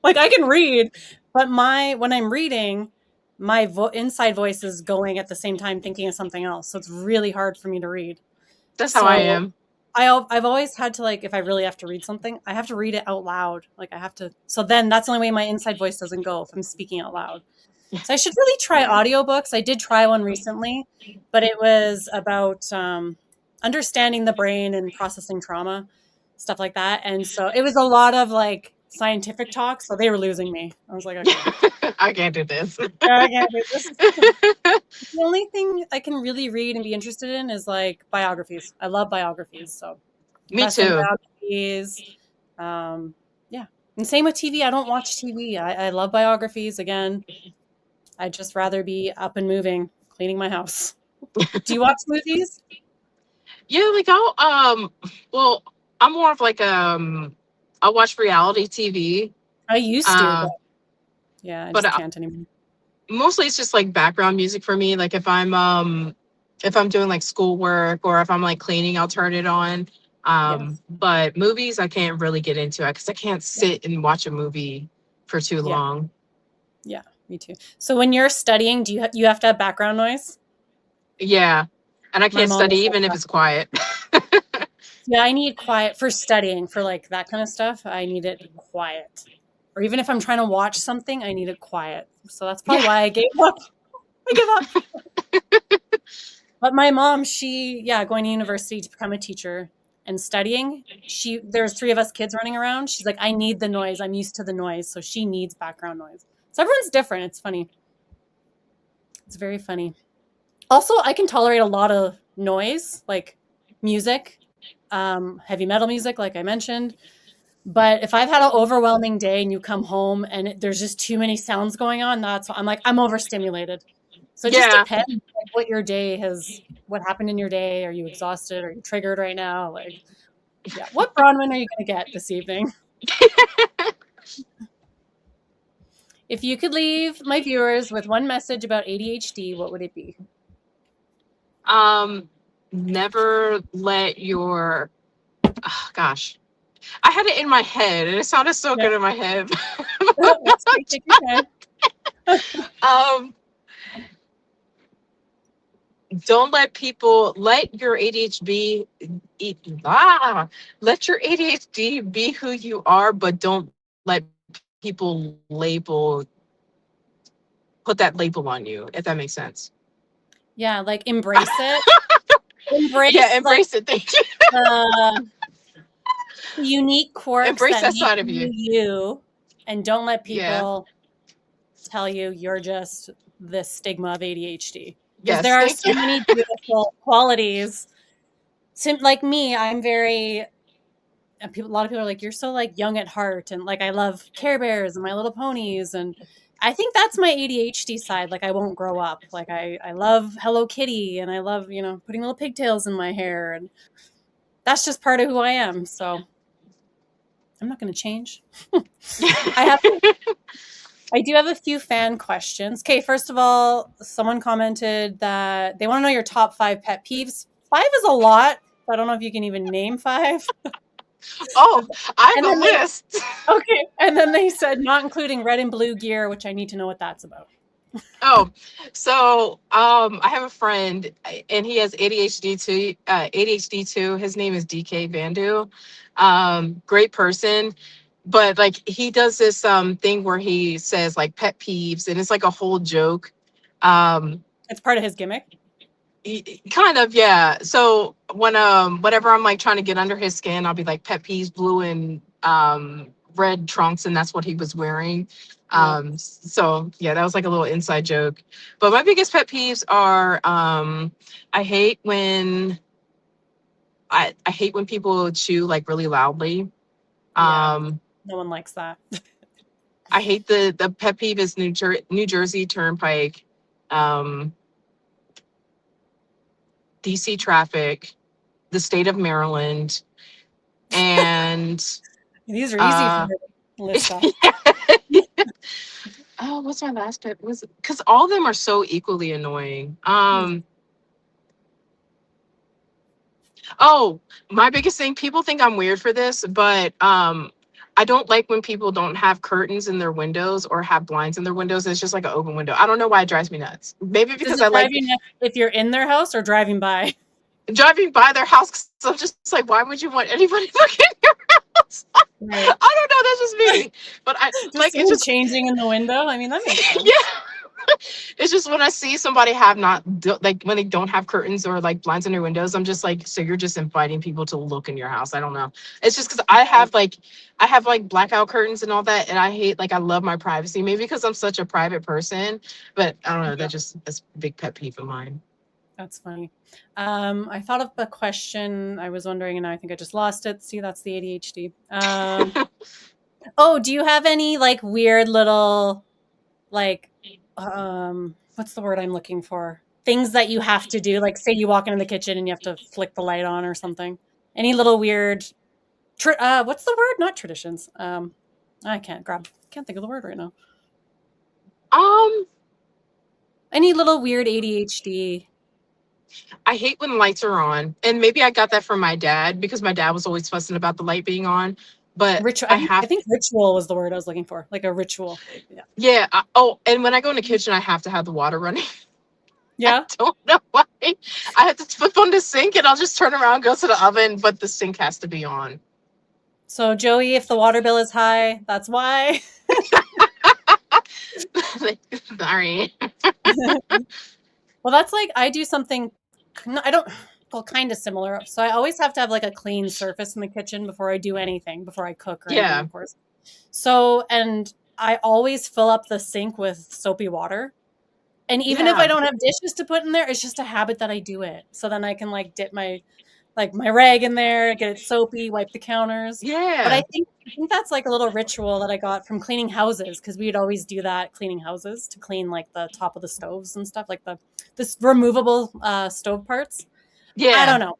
Like I can read, but when I'm reading, my inside voice is going at the same time thinking of something else. So it's really hard for me to read.
That's how I
So
am.
I've always had to, like, if I really have to read something, I have to read it out loud. Like I have to. So then that's the only way my inside voice doesn't go, if I'm speaking out loud. So I should really try audiobooks. I did try one recently, but it was about understanding the brain and processing trauma, stuff like that. And so it was a lot of like scientific talk. So they were losing me. I was like, okay,
I can't do this.
yeah, I can't do this. The only thing I can really read and be interested in is like biographies. I love biographies. So
Me
wrestling
too.
biographies. Yeah. And same with TV. I don't watch TV. I love biographies. Again, I'd just rather be up and moving, cleaning my house. Do you watch movies?
Yeah, like well, I'm more of like I watch reality TV.
I used to,
Uh
but yeah, I
but
just can't anymore.
mostly it's just like background music for me. Like if I'm doing like schoolwork or if I'm like cleaning, I'll turn it on.
Yes.
But movies I can't really get into it because I can't
Yeah.
sit and watch a movie for too
Yeah.
long.
Yeah. Me too. So when you're studying, do you have to have background noise?
Yeah. And I
My
can't
mom
study
is like
even if
that.
it's quiet.
Yeah, I need quiet for studying, for like that kind of stuff. I need it quiet. Or even if I'm trying to watch something, I need it quiet. So that's probably
Yeah.
why I gave up. I give up. But my mom, going to university to become a teacher and studying, there's three of us kids running around. She's like, I need the noise. I'm used to the noise. So she needs background noise. So everyone's different. It's funny. It's very funny. Also, I can tolerate a lot of noise, like music, heavy metal music, like I mentioned. But if I've had an overwhelming day and you come home and there's just too many sounds going on, I'm overstimulated. So it just
Yeah.
depends, like, what happened in your day. Are you exhausted? Are you triggered right now? Like, yeah. What Bronwyn are you going to get this evening? If you could leave my viewers with one message about ADHD, what would it be?
Um, Never let your oh, gosh. I had it in my head and it sounded so
Yeah,
good in my head.
that's great. Take your time.
um, don't let your ADHD let your ADHD be who you are, but don't let people put that label on you, if that makes sense.
Yeah, like embrace it.
Yeah,
Embrace like
embrace it. Thank you.
the unique quirks
Embrace
that
that
make
side of
you
you.
you, and don't let
Yeah.
people tell you you're just this stigma of ADHD. Because
Yes.
there are
Thank
so
you.
many beautiful qualities. Like me, I'm very, and people, a lot of people are like, you're so like young at heart, and like I love Care Bears and My Little Ponies, and I think that's my ADHD side. Like I won't grow up. Like I love Hello Kitty, and I love putting little pigtails in my hair, and that's just part of who I am. So I'm not going to change. I have I do have a few fan questions. Okay, first of all, someone commented that they want to know your top 5 pet peeves. 5 is a lot. So I don't know if you can even name 5.
Oh, I have
And
a
then they
list.
Okay, and then they said not including red and blue gear, which I need to know what that's about.
Oh, so I have a friend and he has ADHD too. ADHD too. His name is DK Bandu. Great person, but like he does this thing where he says like pet peeves, and it's like a whole joke. Um,
It's part of his gimmick.
Kind of, yeah. So whenever I'm like trying to get under his skin, I'll be like pet peeves, blue and red trunks, and that's what he was wearing.
Yeah.
So yeah, that was like a little inside joke. But my biggest pet peeves are I hate when I hate when people chew like really loudly.
Yeah.
Um
No one likes that.
I hate the pet peeve is New Jersey Turnpike, um DC traffic, the state of Maryland, and
These are easy for
uh
me to list off.
oh, what's my last pet? Was because all of them are so equally annoying. Oh, my biggest thing, people think I'm weird for this, but I don't like when people don't have curtains in their windows or have blinds in their windows. It's just like an open window. I don't know why it drives me nuts. Maybe
Does
because
it
I
drive
like
you nuts if you're in their house or driving by?
driving by their house. 'Cause I'm just like, why would you want anybody looking at your house?
Right.
I don't know. That's just me. But I
Just
like it
someone
just
changing in the window. I mean, that makes
yeah.
sense.
It's just when I see somebody have like when they don't have curtains or like blinds in their windows, I'm just like, so you're just inviting people to look in your house. I don't know. It's just because
Right.
I have like blackout curtains and all that, and I hate like I love my privacy. Maybe because I'm such a private person, but I don't know.
Yeah,
That's a big pet peeve of mine.
that's funny. I thought of a question I was wondering, and now I think I just lost it. See, that's the ADHD. Oh, do you have any like weird little like what's the word I'm looking for? Things that you have to do, like say you walk into the kitchen and you have to flick the light on or something. Any little weird what's the word? Not traditions. I can't think of the word right now.
Um,
Any little weird ADHD
I hate when lights are on, and maybe I got that from my dad because my dad was always fussing about the light being on. But
ritual?
I
I
have
think ritual was the word I was looking for, like a ritual. Yeah.
yeah. Oh, and when I go in the kitchen, I have to have the water running. I
Yeah.
don't know why. I have to flip on the sink and I'll just turn around, go to the oven, but the sink has to be on.
So Joey, if the water bill is high, that's why.
Like, sorry.
Well, that's like I do something. No, I don't. Well, kind of similar. So I always have to have like a clean surface in the kitchen before I do anything, before I cook or anything,
Yeah.
of course. So, and I always fill up the sink with soapy water. And even if I
Yeah.
don't have dishes to put in there, it's just a habit that I do it. So then I can like dip my rag in there, get it soapy, wipe the counters. But
Yeah.
I think that's like a little ritual that I got from cleaning houses because we'd always do that cleaning houses to clean like the top of the stoves and stuff like the this removable stove parts. I
Yeah.
don't know.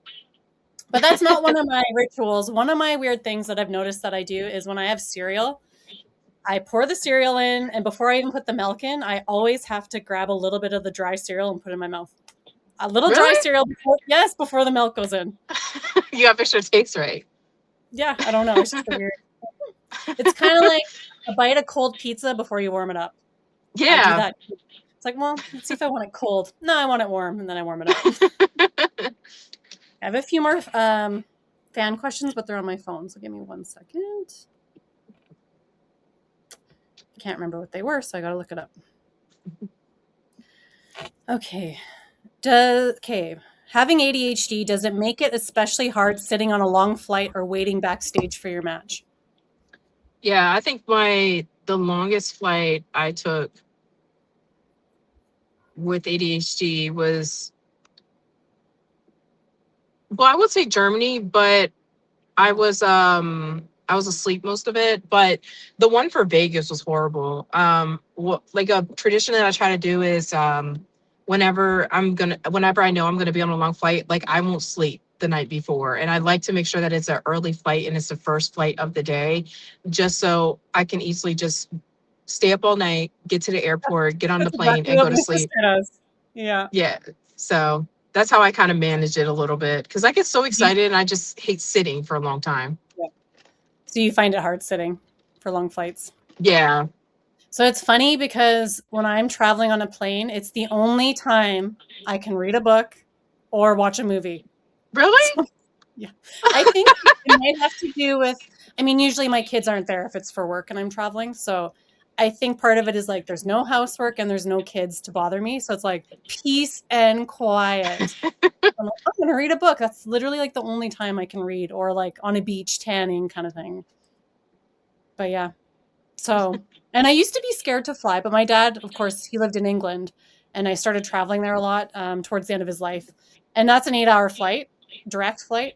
But that's not one of my rituals. One of my weird things that I've noticed that I do is when I have cereal, I pour the cereal in, and before I even put the milk in, I always have to grab a little bit of the dry cereal and put it in my mouth. A little dry
Really?
cereal before, yes, before the milk goes in.
You have extra taste, right?
Yeah, I don't know. It's just a weird. It's kind of like a bite of cold pizza before you warm it up. I do
Yeah.
that. It's like, well, let's see if I want it cold. No, I want it warm, and then I warm it up. I have a few more fan questions, but they're on my phone. So give me 1 second. I can't remember what they were, so I got to look it up. Okay. Okay. Having ADHD, does it make it especially hard sitting on a long flight or waiting backstage for your match?
Yeah, I think the longest flight I took with ADHD was, well, I would say Germany, but I was asleep most of it. But the one for Vegas was horrible. Like a tradition that I try to do is whenever I know I'm gonna be on a long flight, like I won't sleep the night before. And I like to make sure that it's an early flight and it's the first flight of the day, just so I can easily just stay up all night, get to the airport, get on the
That's
plane
exactly
and
what
go to
my
sleep.
sister does. Yeah.
Yeah. So that's how I kind of manage it a little bit because I get so excited and I just hate sitting for a long time.
Yeah. So you find it hard sitting for long flights?
Yeah.
So it's funny because when I'm traveling on a plane, it's the only time I can read a book or watch a movie.
Really?
So, yeah. I think it might have to do with, I mean, usually my kids aren't there if it's for work and I'm traveling. So I think part of it is like there's no housework and there's no kids to bother me. So it's like peace and quiet. I'm like, I'm going to read a book. That's literally like the only time I can read, or like on a beach tanning kind of thing. But yeah. So, and I used to be scared to fly, but my dad, of course, he lived in England and I started traveling there a lot towards the end of his life. And that's an 8-hour flight, direct flight.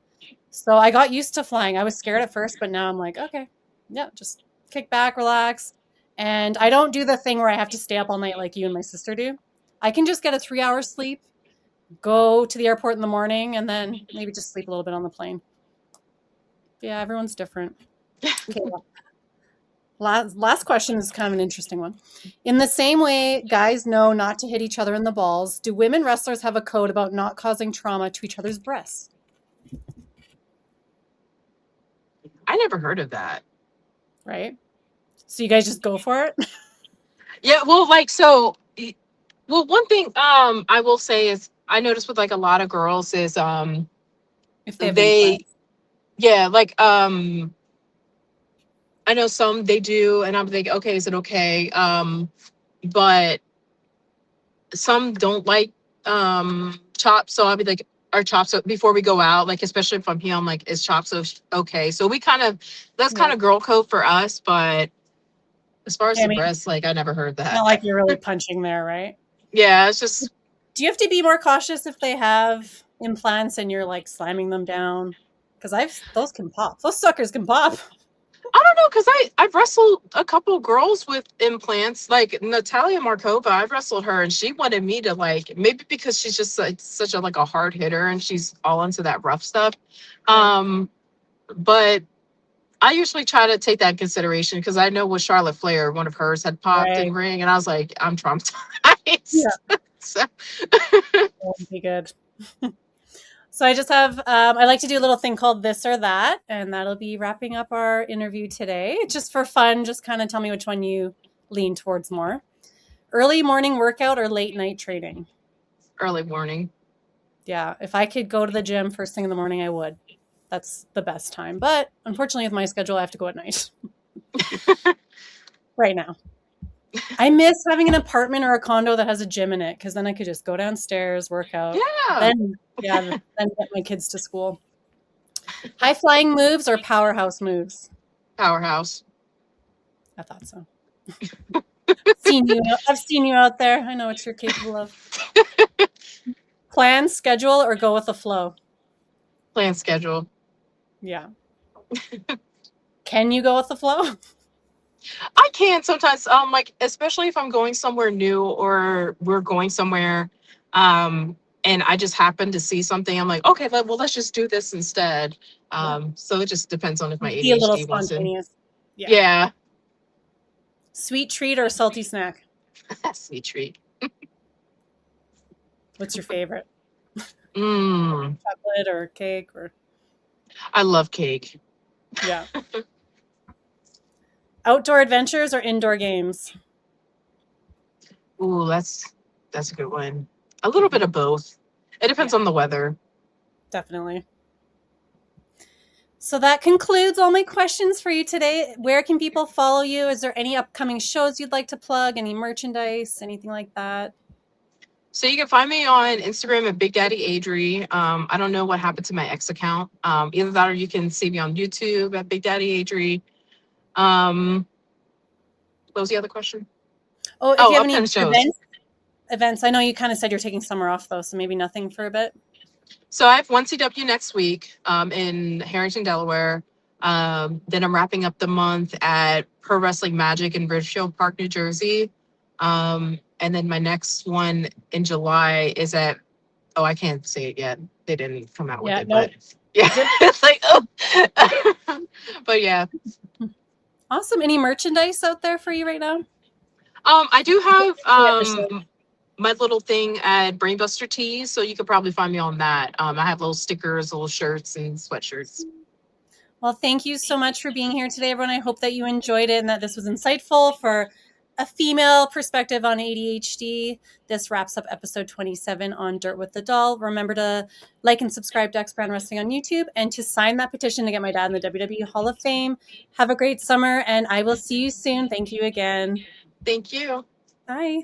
So I got used to flying. I was scared at first, but now I'm like, okay, yeah, just kick back, relax. And I don't do the thing where I have to stay up all night like you and my sister do. I can just get a 3-hour sleep, go to the airport in the morning, and then maybe just sleep a little bit on the plane. Yeah, everyone's different. Okay, last question is kind of an interesting one. In the same way guys know not to hit each other in the balls, do women wrestlers have a code about not causing trauma to each other's breasts?
I never heard of that.
Right? So you guys just go for it?
Yeah, well, one thing I will say is I noticed with like a lot of girls is
If they have
they
implants.
yeah, like I know some they do and I'm thinking, okay, is it okay? But some don't like chops, so I'll be like, are chops before we go out, like especially if I'm here, I'm like, is chops okay? So we kind of that's
Yeah.
kind of girl code for us, but as far as
Yeah, I
the
mean,
breasts, like I never heard
it's
that.
not like you're really punching there, right?
Yeah, it's just
Do you have to be more cautious if they have implants and you're like slamming them down? Because those can pop. Those suckers can pop.
I don't know because I've wrestled a couple girls with implants, like Natalia Markova. I've wrestled her, and she wanted me to like maybe because she's just like such a like a hard hitter, and she's all into that rough stuff.
Yeah.
But I usually try to take that in consideration because I know with Charlotte Flair, one of hers had popped in
Right.
the ring, and I was like, I'm
Yeah.
traumatized. So,
That would be good. So I just have, I like to do a little thing called this or that, and that'll be wrapping up our interview today. Just for fun, just kind of tell me which one you lean towards more. Early morning workout or late night training?
early morning.
Yeah, if I could go to the gym first thing in the morning, I would. That's the best time. But unfortunately, with my schedule, I have to go at night right now. I miss having an apartment or a condo that has a gym in it because then I could just go downstairs, work out,
Yeah,
then then get my kids to school. High flying moves or powerhouse moves?
powerhouse.
I thought so. I've seen you out there. I know what you're capable of. Plan, schedule, or go with the flow?
Plan schedule.
Yeah. Can you go with the flow?
I can sometimes, like especially if I'm going somewhere new or we're going somewhere, and I just happen to see something. I'm like, okay, well, let's just do this instead.
Yeah.
So it just depends on if my
Be a little
ADHD wants to.
spontaneous. Yeah.
Yeah,
Sweet treat or salty snack?
sweet treat.
What's your favorite?
Mm,
Chocolate or cake or
I love cake.
yeah. Outdoor adventures or indoor games?
Ooh, that's a good one. A little bit of both. It depends
Yeah,
on the weather.
definitely. So that concludes all my questions for you today. Where can people follow you? Is there any upcoming shows you'd like to plug? Any merchandise? Anything like that?
So you can find me on Instagram at Big Daddy Adri. I don't know what happened to my ex account. Either that or you can see me on YouTube at Big Daddy Adri. What was the other question?
Oh, if
Oh,
you have any
upcoming shows.
events, I know you kind of said you're taking summer off though, so maybe nothing for a bit.
So I have one CW next week in Harrington, Delaware. Then I'm wrapping up the month at Pro Wrestling Magic in Ridgefield Park, New Jersey. And then my next one in July is at, oh, I can't say it yet. They didn't come out with
Yeah,
it,
nope.
but yeah, it's like, oh. But yeah.
Awesome. Any merchandise out there for you right now?
I do have
Yeah, for sure.
my little thing at Brainbuster Tees, so you could probably find me on that. I have little stickers, little shirts, and sweatshirts.
Well, thank you so much for being here today, everyone. I hope that you enjoyed it and that this was insightful for a female perspective on ADHD. This wraps up episode 27 on Dirt with the Doll. Remember to like and subscribe to X Brand Wrestling on YouTube and to sign that petition to get my dad in the WWE Hall of Fame. Have a great summer, and I will see you soon. Thank you again.
Thank you.
Bye.